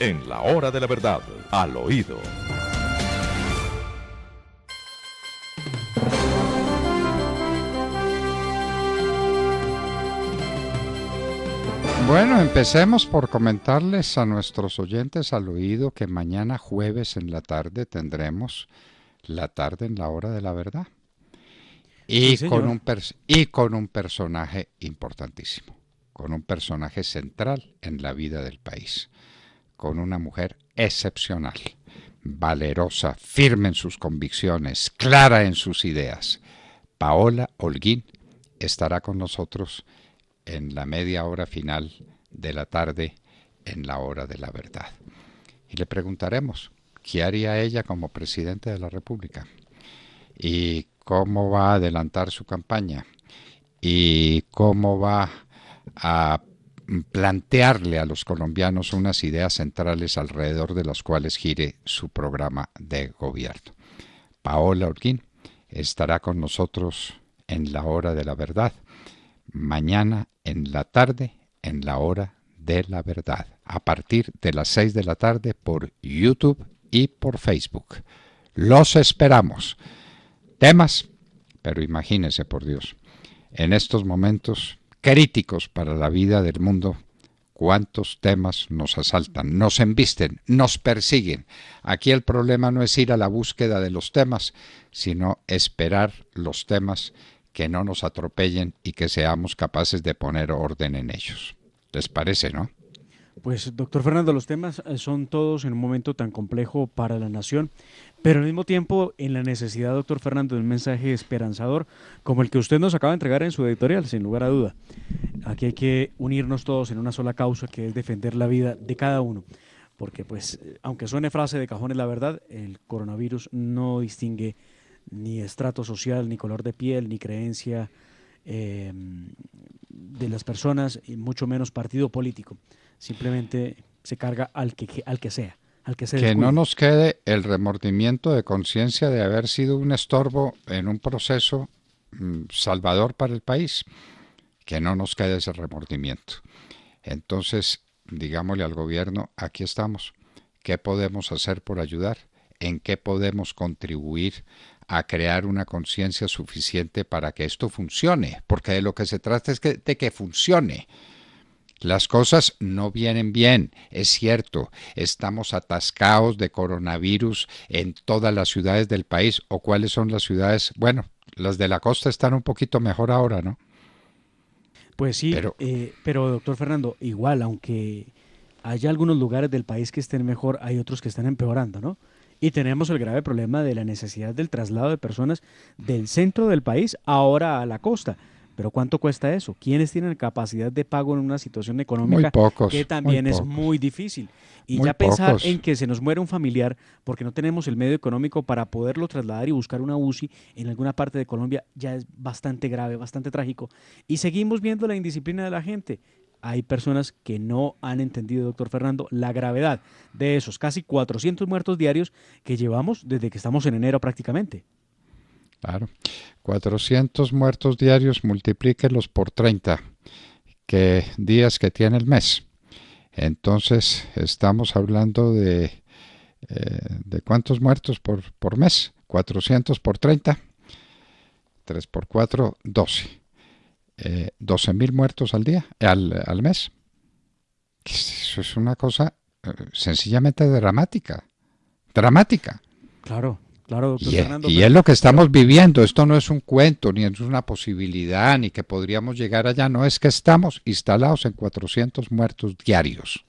en la hora de la verdad, al oído. Bueno, empecemos por comentarles a nuestros oyentes al oído que mañana jueves en la tarde tendremos la tarde en la hora de la verdad. Y, Sí, con un personaje importantísimo, con un personaje central en la vida del país, con una mujer excepcional, valerosa, firme en sus convicciones, clara en sus ideas. Paola Holguín estará con nosotros en la media hora final de la tarde en la hora de la verdad. Y le preguntaremos, ¿qué haría ella como presidente de la República? ¿Y cómo va a adelantar su campaña? ¿Y cómo va a plantearle a los colombianos unas ideas centrales alrededor de las cuales gire su programa de gobierno? Paola Holguín estará con nosotros en la hora de la verdad, mañana en la tarde, en la hora de la verdad, a partir de las 6 de la tarde por YouTube y por Facebook. Los esperamos. Temas, pero imagínense, por Dios, en estos momentos críticos para la vida del mundo, cuántos temas nos asaltan, nos embisten, nos persiguen. Aquí el problema no es ir a la búsqueda de los temas, sino esperar los temas que no nos atropellen y que seamos capaces de poner orden en ellos. ¿Les parece, no? pues doctor Fernando, los temas son todos en un momento tan complejo para la nación, pero al mismo tiempo en la necesidad, doctor Fernando, de un mensaje esperanzador como el que usted nos acaba de entregar en su editorial, sin lugar a duda. Aquí hay que unirnos todos en una sola causa, que es defender la vida de cada uno, porque pues aunque suene frase de cajón es la verdad, el coronavirus no distingue ni estrato social, ni color de piel, ni creencia eh, de las personas, y mucho menos partido político. Simplemente se carga al que sea, al que se Que no descuide. nos quede el remordimiento de conciencia de haber sido un estorbo en un proceso salvador para el país. Que no nos quede ese remordimiento. Entonces, digámosle al gobierno, aquí estamos. ¿Qué podemos hacer por ayudar? ¿En qué podemos contribuir a crear una conciencia suficiente para que esto funcione? Porque de lo que se trata es de que funcione. Las cosas no vienen bien, es cierto, estamos atascados de coronavirus en todas las ciudades del país. ¿O cuáles son las ciudades? Bueno, las de la costa están un poquito mejor ahora, ¿no? Pues sí, Pero pero doctor Fernando, igual, aunque haya algunos lugares del país que estén mejor, hay otros que están empeorando, ¿no? Y tenemos el grave problema de la necesidad del traslado de personas del centro del país ahora a la costa. Pero ¿cuánto cuesta eso? ¿Quiénes tienen capacidad de pago en una situación muy económica que pocos, muy también es muy pocos, difícil? Y muy ya pensar pocos. en que se nos muere un familiar porque no tenemos el medio económico para poderlo trasladar y buscar una UCI en alguna parte de Colombia ya es bastante grave, bastante trágico. Y seguimos viendo la indisciplina de la gente. Hay personas que no han entendido, doctor Fernando, la gravedad de esos casi 400 muertos diarios que llevamos desde que estamos en enero prácticamente. Claro. 400 muertos diarios, multiplíquelos por 30 que días que tiene el mes. Entonces, estamos hablando de ¿cuántos muertos por mes? 400 por 30, 3 por 4, 12. 12.000 muertos al día, al mes. Eso es una cosa sencillamente dramática. Dramática. Claro, claro, doctor Fernando, Y es lo que pero estamos viviendo. Esto no es un cuento, ni es una posibilidad, ni que podríamos llegar allá. No, es que estamos instalados en 400 muertos diarios.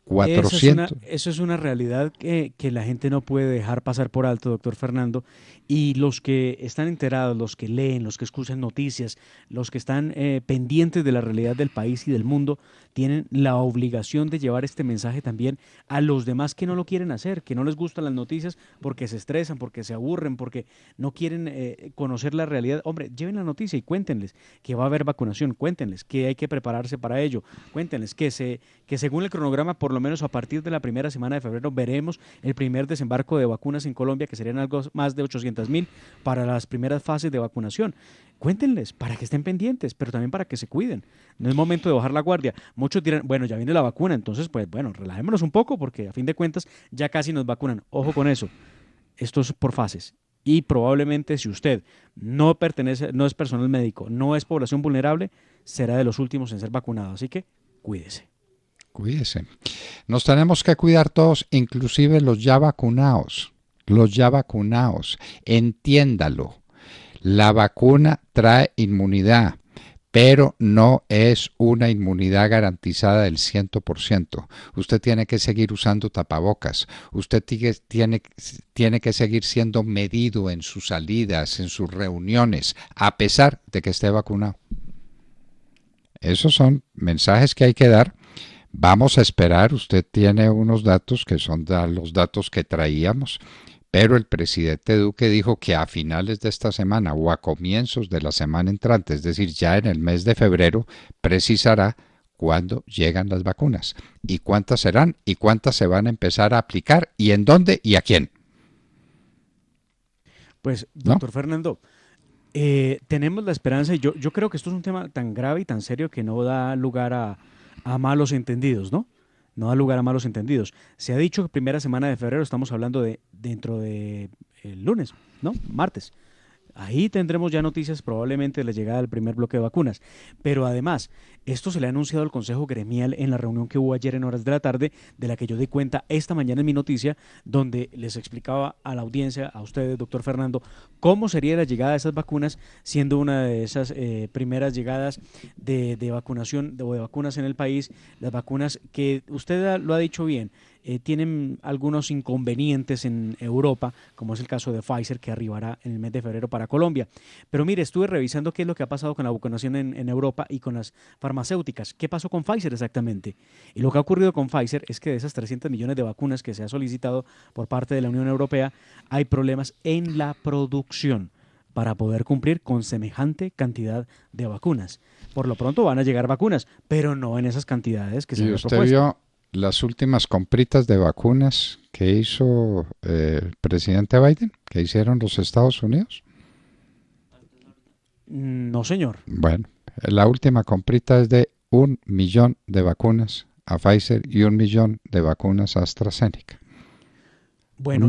400. eso es una realidad que la gente no puede dejar pasar por alto, doctor Fernando. Y los que están enterados, los que leen, los que escuchan noticias, los que están pendientes de la realidad del país y del mundo, tienen la obligación de llevar este mensaje también a los demás que no lo quieren hacer, que no les gustan las noticias porque se estresan, porque se aburren, porque no quieren conocer la realidad. Hombre, lleven la noticia y cuéntenles que va a haber vacunación, cuéntenles que hay que prepararse para ello, cuéntenles que según el cronograma, por lo menos a partir de la primera semana de febrero veremos el primer desembarco de vacunas en Colombia, que serían algo más de 800.000 para las primeras fases de vacunación. Cuéntenles para que estén pendientes, pero también para que se cuiden. No es momento de bajar la guardia. Muchos dirán, bueno, ya viene la vacuna, entonces, pues bueno, relajémonos un poco porque a fin de cuentas ya casi nos vacunan. Ojo con eso. Esto es por fases. Y probablemente si usted no pertenece, no es personal médico, no es población vulnerable, será de los últimos en ser vacunado. Así que cuídese. Cuídese. Nos tenemos que cuidar todos, inclusive los ya vacunados. Los ya vacunados. Entiéndalo. La vacuna trae inmunidad, pero no es una inmunidad garantizada del 100%. Usted tiene que seguir usando tapabocas. Usted tiene que seguir siendo medido en sus salidas, en sus reuniones, a pesar de que esté vacunado. Esos son mensajes que hay que dar. Vamos a esperar. Usted tiene unos datos que son los datos que traíamos. Pero el presidente Duque dijo que a finales de esta semana o a comienzos de la semana entrante, es decir, ya en el mes de febrero, precisará cuándo llegan las vacunas y cuántas serán y cuántas se van a empezar a aplicar y en dónde y a quién. Pues, doctor Fernando, tenemos la esperanza y yo creo que esto es un tema tan grave y tan serio que no da lugar a malos entendidos, ¿no? No da lugar a malos entendidos. Se ha dicho que primera semana de febrero, estamos hablando de dentro de el lunes, ¿no? Martes. Ahí tendremos ya noticias probablemente de la llegada del primer bloque de vacunas. Pero además, esto se le ha anunciado al Consejo Gremial en la reunión que hubo ayer en horas de la tarde, de la que yo di cuenta esta mañana en mi noticia, donde les explicaba a la audiencia, a ustedes, doctor Fernando, cómo sería la llegada de esas vacunas, siendo una de esas primeras llegadas de vacunación o de vacunas en el país, las vacunas que usted lo ha dicho bien, tienen algunos inconvenientes en Europa, como es el caso de Pfizer, que arribará en el mes de febrero para Colombia. Pero mire, estuve revisando qué es lo que ha pasado con la vacunación en Europa y con las farmacéuticas. ¿Qué pasó con Pfizer exactamente? Y lo que ha ocurrido con Pfizer es que de esas 300 millones de vacunas que se ha solicitado por parte de la Unión Europea, hay problemas en la producción para poder cumplir con semejante cantidad de vacunas. Por lo pronto van a llegar vacunas, pero no en esas cantidades que se han propuesto. ¿Usted vio las últimas compritas de vacunas que hizo el presidente Biden, que hicieron los Estados Unidos? No, señor. Bueno, la última comprita es de 1 millón de vacunas a Pfizer y 1 millón de vacunas a AstraZeneca. Bueno,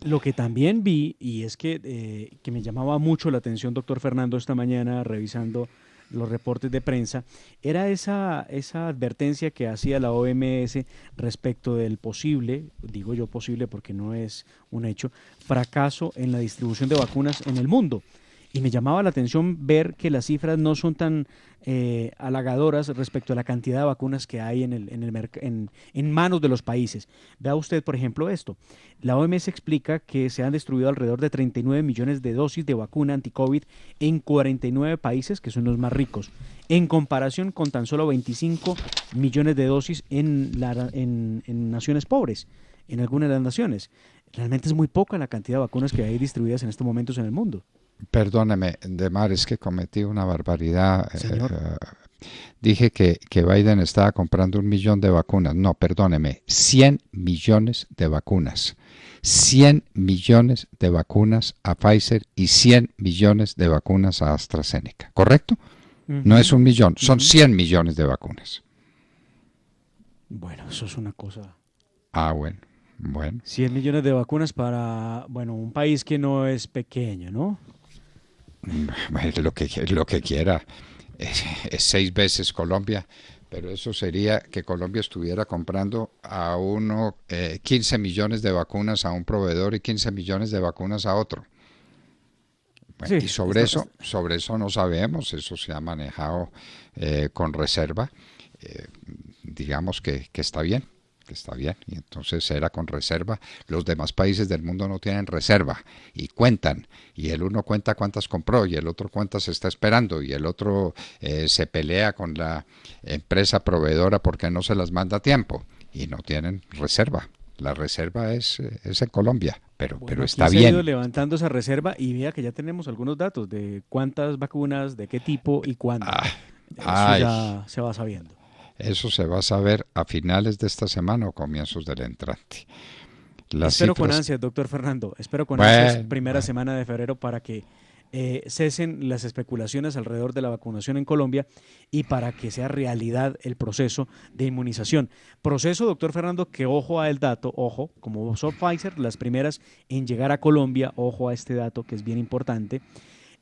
lo que también vi, y es que me llamaba mucho la atención, doctor Fernando, esta mañana revisando los reportes de prensa, era esa advertencia que hacía la OMS respecto del posible, digo yo posible porque no es un hecho, fracaso en la distribución de vacunas en el mundo. Y me llamaba la atención ver que las cifras no son tan halagadoras respecto a la cantidad de vacunas que hay en manos de los países. Vea usted, por ejemplo, esto. La OMS explica que se han distribuido alrededor de 39 millones de dosis de vacuna anti-COVID en 49 países, que son los más ricos, en comparación con tan solo 25 millones de dosis en naciones pobres, en algunas de las naciones. Realmente es muy poca la cantidad de vacunas que hay distribuidas en estos momentos en el mundo. Perdóneme, Demar, es que cometí una barbaridad. Dije que Biden estaba comprando 1 millón de vacunas. No, perdóneme, 100 millones de vacunas. 100 millones de vacunas a Pfizer y 100 millones de vacunas a AstraZeneca. ¿Correcto? No es 1 millón, son 100 millones de vacunas. Bueno, eso es una cosa. Bueno. 100 millones de vacunas para, un país que no es pequeño, ¿no? Lo que quiera. Es 6 veces Colombia, pero eso sería que Colombia estuviera comprando a 15 millones de vacunas a un proveedor y 15 millones de vacunas a otro. Bueno, sí, y sobre eso no sabemos, eso se ha manejado con reserva. Digamos que está bien. Que está bien, y entonces era con reserva. Los demás países del mundo no tienen reserva y cuentan, y el uno cuenta cuántas compró y el otro cuántas está esperando y el otro se pelea con la empresa proveedora porque no se las manda a tiempo y no tienen reserva. La reserva es en Colombia, pero está bien. Se ha ido levantando esa reserva y vea que ya tenemos algunos datos de cuántas vacunas, de qué tipo y cuándo. Eso ya se va sabiendo. Eso se va a saber a finales de esta semana o comienzos del entrante. Las Espero con cifras, ansias, doctor Fernando, espero con ansias bueno, primera bueno, semana de febrero para que cesen las especulaciones alrededor de la vacunación en Colombia y para que sea realidad el proceso de inmunización. Proceso, doctor Fernando, que ojo a el dato, ojo, como son Pfizer, las primeras en llegar a Colombia, ojo a este dato que es bien importante,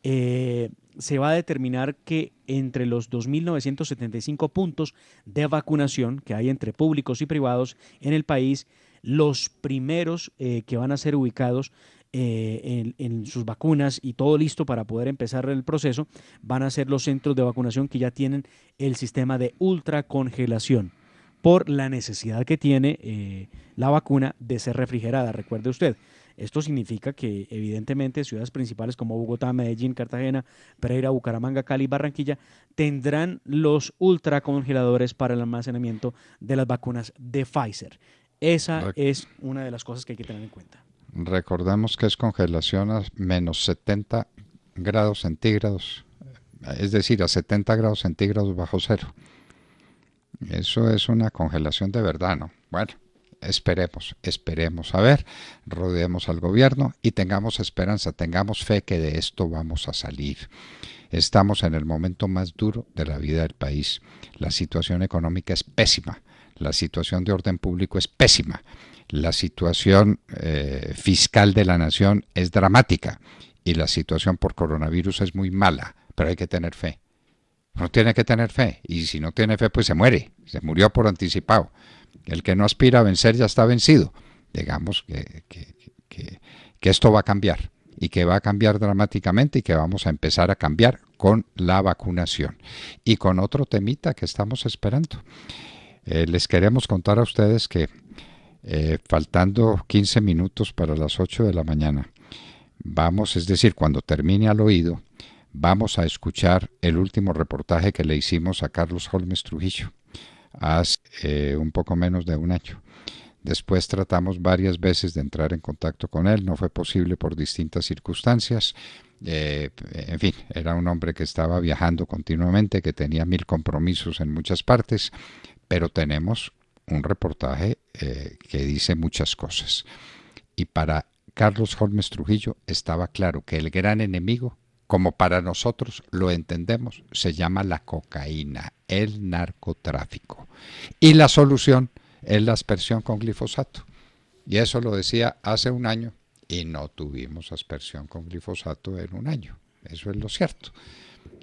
se va a determinar que entre los 2.975 puntos de vacunación que hay entre públicos y privados en el país, los primeros que van a ser ubicados en sus vacunas y todo listo para poder empezar el proceso, van a ser los centros de vacunación que ya tienen el sistema de ultracongelación por la necesidad que tiene la vacuna de ser refrigerada. Recuerde usted, esto significa que evidentemente ciudades principales como Bogotá, Medellín, Cartagena, Pereira, Bucaramanga, Cali, Barranquilla tendrán los ultracongeladores para el almacenamiento de las vacunas de Pfizer. Esa rec- es una de las cosas que hay que tener en cuenta. recordemos que es congelación a menos 70 grados centígrados, es decir, a 70 grados centígrados bajo cero. Eso es una congelación de verdad, ¿no? Bueno, esperemos a ver, rodeemos al gobierno y tengamos esperanza, tengamos fe que de esto vamos a salir. Estamos en el momento más duro de la vida del país. La situación económica es pésima, la situación de orden público es pésima, la situación fiscal de la nación es dramática y la situación por coronavirus es muy mala, pero hay que tener fe. Uno tiene que tener fe, y si no tiene fe, pues se muere, se murió por anticipado. El que no aspira a vencer ya está vencido. Digamos que esto va a cambiar, y que va a cambiar dramáticamente, y que vamos a empezar a cambiar con la vacunación. Y con otro temita que estamos esperando. Les queremos contar a ustedes que faltando 15 minutos para las 8 de la mañana, vamos, es decir, cuando termine al oído, vamos a escuchar el último reportaje que le hicimos a Carlos Holmes Trujillo hace un poco menos de un año. Después tratamos varias veces de entrar en contacto con él, no fue posible por distintas circunstancias. En fin, era un hombre que estaba viajando continuamente, que tenía 1000 compromisos en muchas partes, pero tenemos un reportaje que dice muchas cosas. Y para Carlos Holmes Trujillo estaba claro que el gran enemigo, como para nosotros lo entendemos, se llama la cocaína, el narcotráfico. Y la solución es la aspersión con glifosato. Y eso lo decía hace un año y no tuvimos aspersión con glifosato en un año. Eso es lo cierto.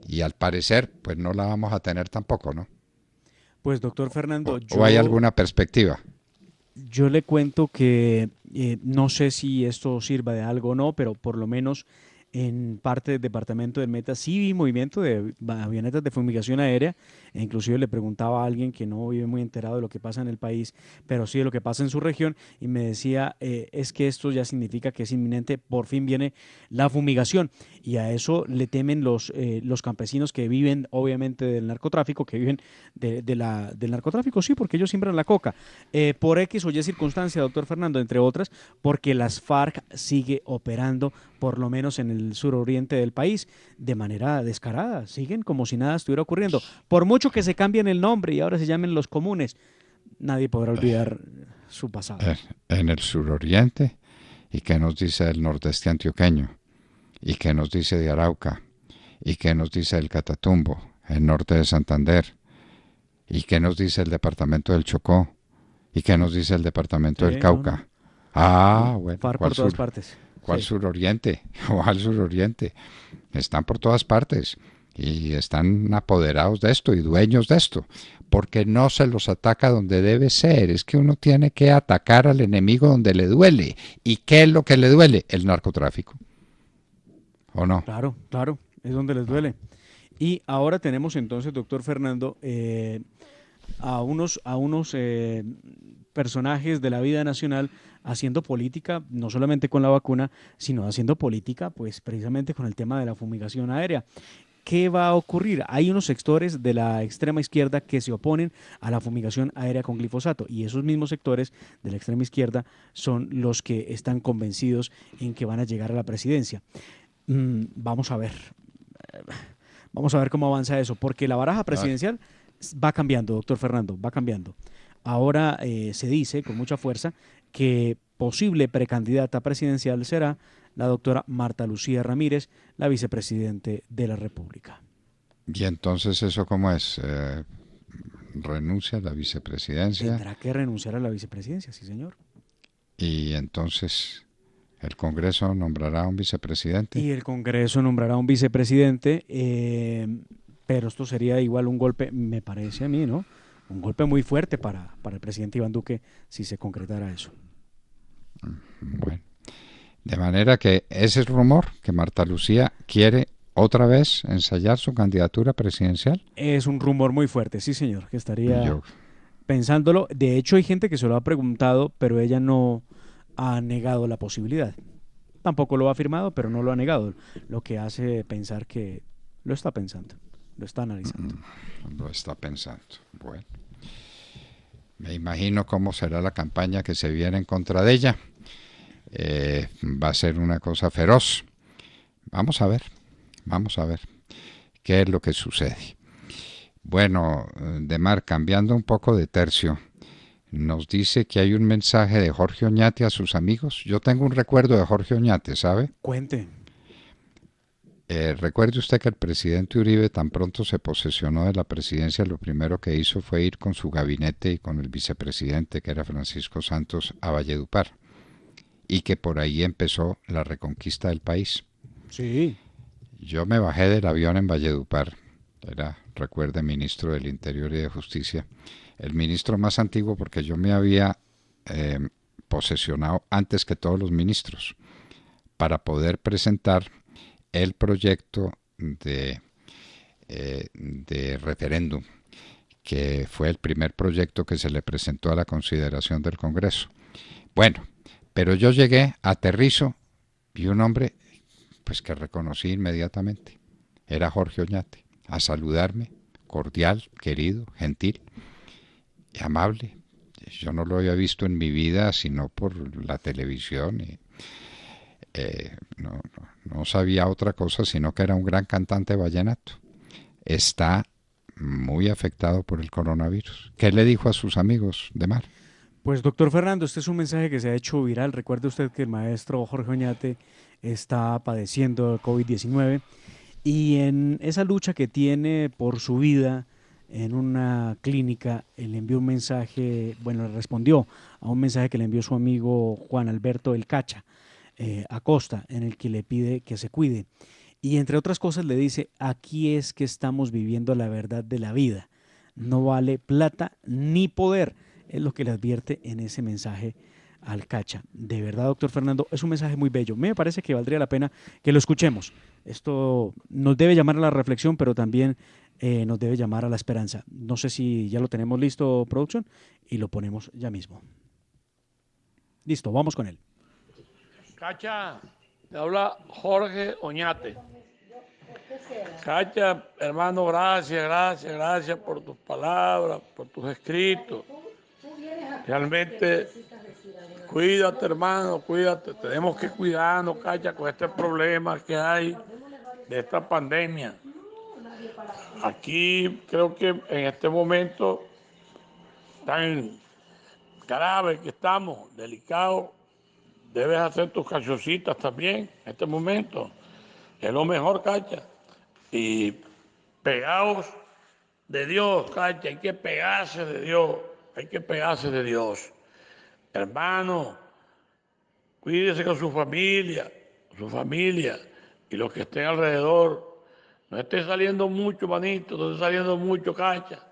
Y al parecer, pues no la vamos a tener tampoco, ¿no? Pues doctor Fernando, ¿O hay alguna perspectiva? yo le cuento que no sé si esto sirva de algo o no, pero por lo menos en parte del departamento del Meta sí vi movimiento de avionetas de fumigación aérea, e inclusive le preguntaba a alguien que no vive muy enterado de lo que pasa en el país, pero sí de lo que pasa en su región, y me decía, es que esto ya significa que es inminente, por fin viene la fumigación, y a eso le temen los campesinos que viven obviamente del narcotráfico, que viven del narcotráfico, sí, porque ellos siembran la coca, por X o Y circunstancia, doctor Fernando, entre otras, porque las FARC sigue operando por lo menos en el suroriente del país, de manera descarada. Siguen como si nada estuviera ocurriendo. Por mucho que se cambien el nombre y ahora se llamen los comunes, nadie podrá olvidar su pasado. En el suroriente, y qué nos dice el nordeste antioqueño, y qué nos dice de Arauca, y qué nos dice el Catatumbo, el norte de Santander, y qué nos dice el departamento del Chocó, y qué nos dice el departamento del Sí, no, no. Cauca. Ah, No, bueno, FARC ¿cuál por todas sur? partes. ¿Cuál Sí. suroriente? ¿Cuál suroriente? Están por todas partes y están apoderados de esto y dueños de esto, porque no se los ataca donde debe ser. Es que uno tiene que atacar al enemigo donde le duele. ¿Y qué es lo que le duele? El narcotráfico. ¿O no? Claro, claro, es donde les duele. Y ahora tenemos entonces, doctor Fernando, a unos personajes de la vida nacional haciendo política, no solamente con la vacuna, sino haciendo política, pues precisamente con el tema de la fumigación aérea. ¿Qué va a ocurrir? Hay unos sectores de la extrema izquierda que se oponen a la fumigación aérea con glifosato, y esos mismos sectores de la extrema izquierda son los que están convencidos en que van a llegar a la presidencia. Vamos a ver. Vamos a ver cómo avanza eso, porque la baraja Ah, presidencial Va cambiando, doctor Fernando, va cambiando. Ahora se dice con mucha fuerza que posible precandidata presidencial será la doctora Marta Lucía Ramírez, la vicepresidente de la República. Y entonces, ¿eso cómo es? ¿Renuncia a la vicepresidencia? Tendrá que renunciar a la vicepresidencia, sí, señor. Y entonces, ¿el Congreso nombrará un vicepresidente? Y el Congreso nombrará un vicepresidente, pero esto sería igual un golpe, me parece a mí, ¿no? Un golpe muy fuerte para el presidente Iván Duque si se concretara eso. Bueno, de manera que ese es el rumor, que Marta Lucía quiere otra vez ensayar su candidatura presidencial. Es un rumor muy fuerte, sí, señor, que estaría Yo, pensándolo. De hecho, hay gente que se lo ha preguntado, pero ella no ha negado la posibilidad. Tampoco lo ha afirmado, pero no lo ha negado, lo que hace pensar que lo está pensando, lo está analizando. lo está pensando. Bueno, me imagino cómo será la campaña que se viene en contra de ella. Va a ser una cosa feroz. Vamos a ver qué es lo que sucede. Bueno, Demar, cambiando un poco de tercio, nos dice que hay un mensaje de Jorge Oñate a sus amigos. Yo tengo un recuerdo de Jorge Oñate, ¿sabe? Cuente. Recuerde usted que el presidente Uribe tan pronto se posesionó de la presidencia, lo primero que hizo fue ir con su gabinete y con el vicepresidente, que era Francisco Santos, a Valledupar, y que por ahí empezó la reconquista del país. Sí. Yo me bajé del avión en Valledupar, era, recuerde, ministro del Interior y de Justicia, el ministro más antiguo porque yo me había eh, posesionado antes que todos los ministros para poder presentar el proyecto de referéndum, que fue el primer proyecto que se le presentó a la consideración del Congreso. Bueno, pero yo llegué, aterrizo, y un hombre pues que reconocí inmediatamente, era Jorge Oñate, a saludarme, cordial, querido, gentil y amable. Yo no lo había visto en mi vida sino por la televisión y no sabía otra cosa sino que era un gran cantante vallenato. Está muy afectado por el coronavirus. ¿Qué le dijo a sus amigos de Mar? Pues doctor Fernando, este es un mensaje que se ha hecho viral. Recuerde usted que el maestro Jorge Oñate está padeciendo el COVID-19 y en esa lucha que tiene por su vida en una clínica, él envió un mensaje, bueno, le respondió a un mensaje que le envió su amigo Juan Alberto El Cacha Acosta, en el que le pide que se cuide. Y entre otras cosas le dice, aquí es que estamos viviendo la verdad de la vida. No vale plata ni poder. Es lo que le advierte en ese mensaje al Cacha. De verdad, doctor Fernando, es un mensaje muy bello. Me parece que valdría la pena que lo escuchemos. Esto nos debe llamar a la reflexión, pero también nos debe llamar a la esperanza. No sé si ya lo tenemos listo, producción, y lo ponemos ya mismo. Listo, vamos con él. Cacha, te habla Jorge Oñate. Cacha, hermano, gracias por tus palabras, por tus escritos. Realmente, cuídate, hermano, cuídate. Tenemos que cuidarnos, Cacha, con este problema que hay de esta pandemia. Aquí creo que en este momento tan grave que estamos, delicado, debes hacer tus cachositas también en este momento. Es lo mejor, Cacha. Y pegados de Dios, Cacha, hay que pegarse de Dios, hay que pegarse de Dios. Hermano, cuídese con su familia y los que estén alrededor. No esté saliendo mucho, manito, no esté saliendo mucho, Cacha.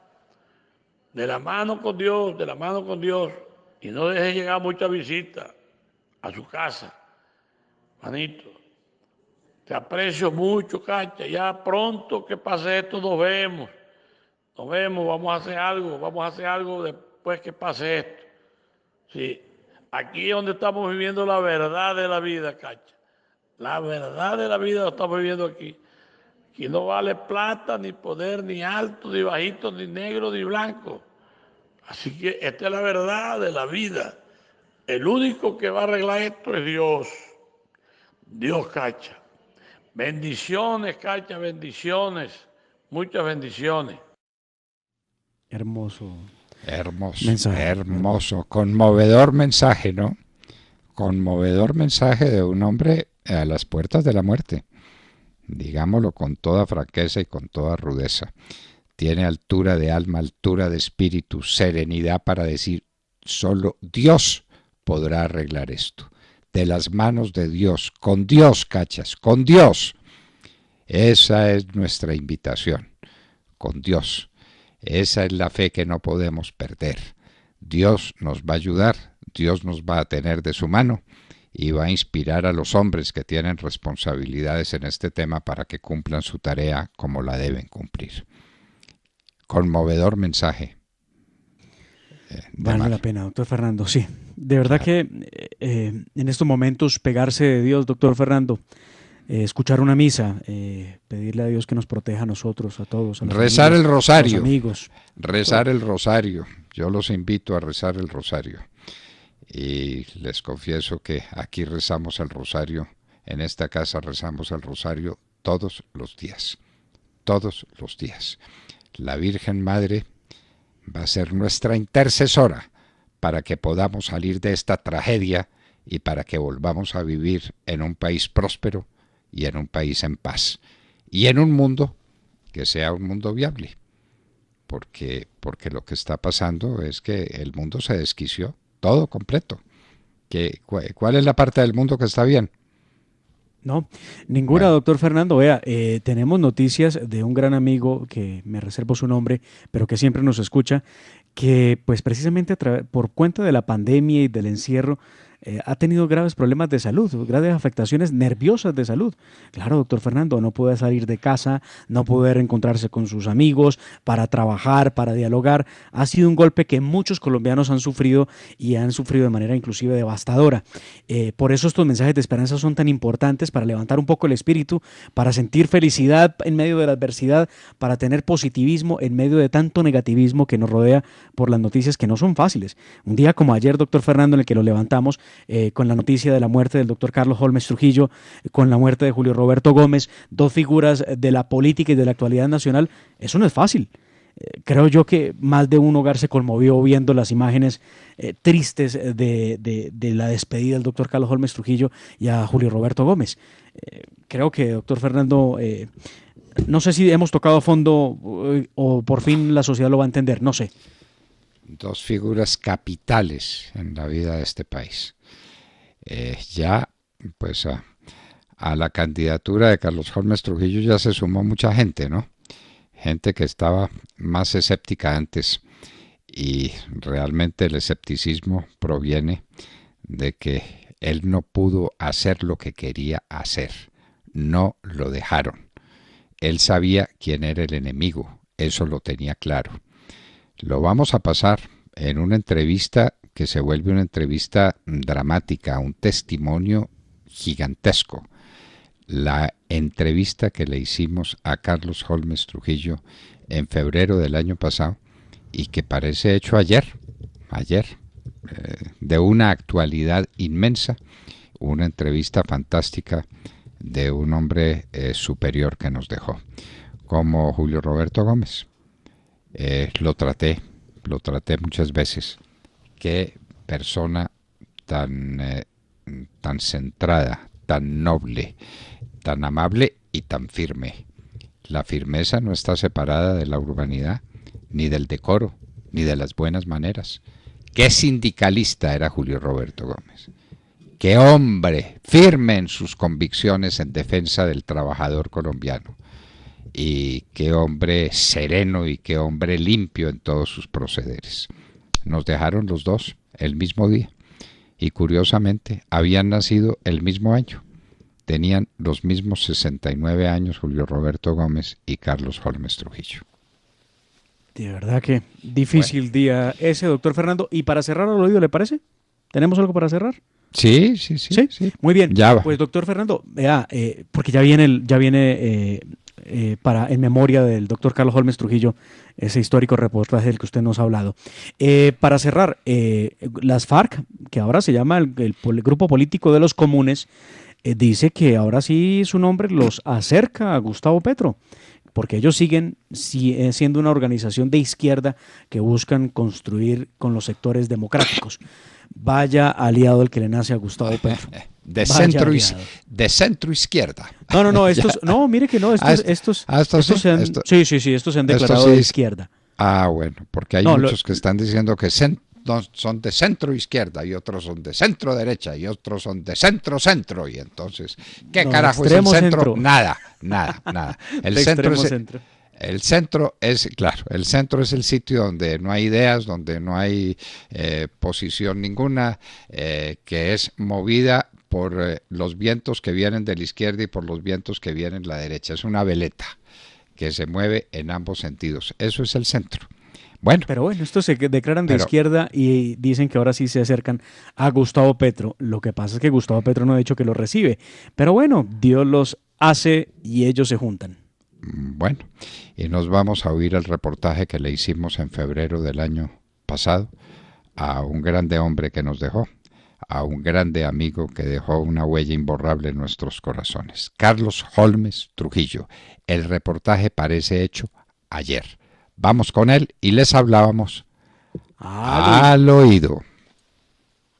De la mano con Dios, de la mano con Dios. Y no deje llegar muchas visitas a su casa, manito. Te aprecio mucho, Cacha. Ya pronto que pase esto nos vemos. Nos vemos, vamos a hacer algo después que pase esto. Sí, aquí es donde estamos viviendo la verdad de la vida, Cacha. La verdad de la vida lo estamos viviendo aquí. Aquí no vale plata, ni poder, ni alto, ni bajito, ni negro, ni blanco. Así que esta es la verdad de la vida. El único que va a arreglar esto es Dios. Dios, Cacha. Bendiciones, Cacha, bendiciones. Muchas bendiciones. Hermoso Hermoso, mensaje. hermoso, conmovedor mensaje, ¿no? Conmovedor mensaje de un hombre a las puertas de la muerte. Digámoslo con toda franqueza y con toda rudeza. Tiene altura de alma, altura de espíritu, serenidad para decir, solo Dios podrá arreglar esto. De las manos de Dios, con Dios, cachas, con Dios. Esa es nuestra invitación, con Dios. Esa es la fe que no podemos perder. Dios nos va a ayudar, Dios nos va a tener de su mano y va a inspirar a los hombres que tienen responsabilidades en este tema para que cumplan su tarea como la deben cumplir. Conmovedor mensaje. Vale la pena, doctor Fernando, sí. De verdad que en estos momentos pegarse de Dios, doctor Fernando, escuchar una misa, pedirle a Dios que nos proteja a nosotros, a todos, a la Rezar familia, el rosario. a los amigos. Rezar el rosario. Yo los invito a rezar el rosario. Y les confieso que aquí rezamos el rosario, en esta casa rezamos el rosario todos los días. Todos los días. La Virgen Madre va a ser nuestra intercesora para que podamos salir de esta tragedia y para que volvamos a vivir en un país próspero y en un país en paz. Y en un mundo que sea un mundo viable. Porque lo que está pasando es que el mundo se desquició, todo completo. ¿Cuál es la parte del mundo que está bien? No, ninguna, Bueno. doctor Fernando. Vea, tenemos noticias de un gran amigo que me reservo su nombre, pero que siempre nos escucha, que pues precisamente por cuenta de la pandemia y del encierro ha tenido graves problemas de salud, graves afectaciones nerviosas de salud. Claro, doctor Fernando, no puede salir de casa, no poder encontrarse con sus amigos, para trabajar, para dialogar. Ha sido un golpe que muchos colombianos han sufrido y han sufrido de manera inclusive devastadora. Por eso estos mensajes de esperanza son tan importantes para levantar un poco el espíritu, para sentir felicidad en medio de la adversidad, para tener positivismo en medio de tanto negativismo que nos rodea por las noticias que no son fáciles. Un día como ayer, doctor Fernando, en el que lo levantamos, con la noticia de la muerte del doctor Carlos Holmes Trujillo, con la muerte de Julio Roberto Gómez, dos figuras de la política y de la actualidad nacional, eso no es fácil. Creo yo que más de un hogar se conmovió viendo las imágenes tristes de la despedida del doctor Carlos Holmes Trujillo y a Julio Roberto Gómez. Creo que, doctor Fernando, no sé si hemos tocado a fondo o por fin la sociedad lo va a entender, no sé. Dos figuras capitales en la vida de este país. Ya, pues a la candidatura de Carlos Holmes Trujillo ya se sumó mucha gente, ¿no? Gente que estaba más escéptica antes, y realmente el escepticismo proviene de que él no pudo hacer lo que quería hacer. No lo dejaron. Él sabía quién era el enemigo, eso lo tenía claro. Lo vamos a pasar en una entrevista que se vuelve una entrevista dramática, un testimonio gigantesco. La entrevista que le hicimos a Carlos Holmes Trujillo en febrero del año pasado y que parece hecho ayer, de una actualidad inmensa, una entrevista fantástica de un hombre superior que nos dejó, como Julio Roberto Gómez. Lo traté muchas veces. Qué persona tan centrada, tan noble, tan amable y tan firme. La firmeza no está separada de la urbanidad, ni del decoro, ni de las buenas maneras. Qué sindicalista era Julio Roberto Gómez. Qué hombre firme en sus convicciones en defensa del trabajador colombiano. Y qué hombre sereno y qué hombre limpio en todos sus procederes. Nos dejaron los dos el mismo día y curiosamente habían nacido el mismo año. Tenían los mismos 69 años Julio Roberto Gómez y Carlos Holmes Trujillo. De verdad que difícil día ese, doctor Fernando. Y para cerrar al oído, ¿le parece? ¿Tenemos algo para cerrar? Sí. Muy bien. Ya va. Pues doctor Fernando, vea, porque ya viene para en memoria del doctor Carlos Holmes Trujillo, ese histórico reportaje del que usted nos ha hablado. Para cerrar, las FARC, que ahora se llama el Grupo Político de los Comunes, dice que ahora sí su nombre los acerca a Gustavo Petro. porque ellos siguen siendo una organización de izquierda que buscan construir con los sectores democráticos. Vaya aliado el que le nace a Gustavo Petro. De Vaya centro izquierda. No, estos, no, mire que no, estos se han declarado de izquierda. Ah, bueno, porque hay muchos que están diciendo que son de centro izquierda y otros son de centro derecha y otros son de centro, y entonces, ¿qué carajo es el centro? Nada. El centro es, claro, el centro es el sitio donde no hay ideas, donde no hay posición ninguna, que es movida por los vientos que vienen de la izquierda y por los vientos que vienen de la derecha. Es una veleta que se mueve en ambos sentidos. Eso es el centro. Pero bueno, estos se declaran de izquierda y dicen que ahora sí se acercan a Gustavo Petro. Lo que pasa es que Gustavo Petro no ha dicho que lo recibe. Pero bueno, Dios los hace y ellos se juntan. Bueno, y nos vamos a oír el reportaje que le hicimos en febrero del año pasado a un grande hombre que nos dejó, a un grande amigo que dejó una huella imborrable en nuestros corazones. Carlos Holmes Trujillo. El reportaje parece hecho ayer. Vamos con él y les hablábamos al oído.